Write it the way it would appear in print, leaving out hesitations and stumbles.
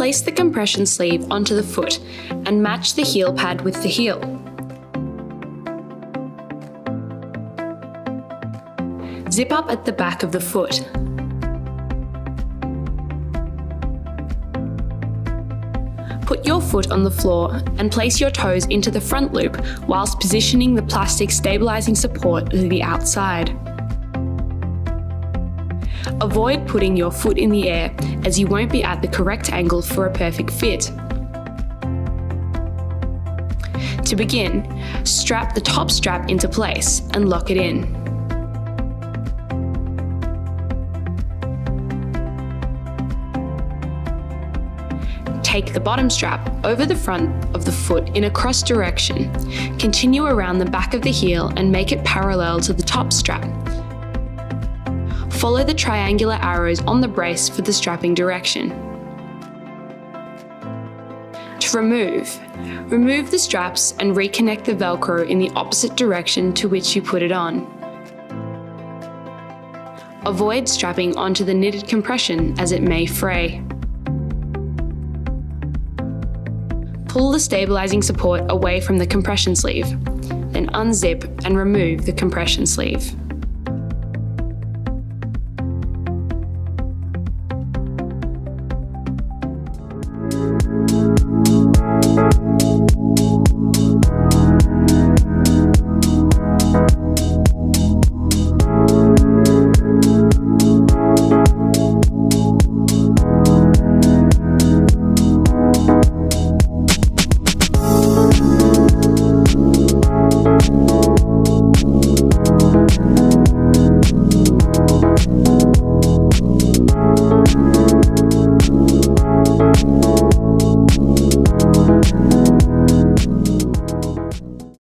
Place the compression sleeve onto the foot and match the heel pad with the heel. Zip up at the back of the foot. Put your foot on the floor and place your toes into the front loop whilst positioning the plastic stabilizing support to the outside. Avoid putting your foot in the air as you won't be at the correct angle for a perfect fit. To begin, strap the top strap into place and lock it in. Take the bottom strap over the front of the foot in a cross direction. Continue around the back of the heel and make it parallel to the top strap. Follow the triangular arrows on the brace for the strapping direction. To remove the straps and reconnect the Velcro in the opposite direction to which you put it on. Avoid strapping onto the knitted compression as it may fray. Pull the stabilizing support away from the compression sleeve, then unzip and remove the compression sleeve.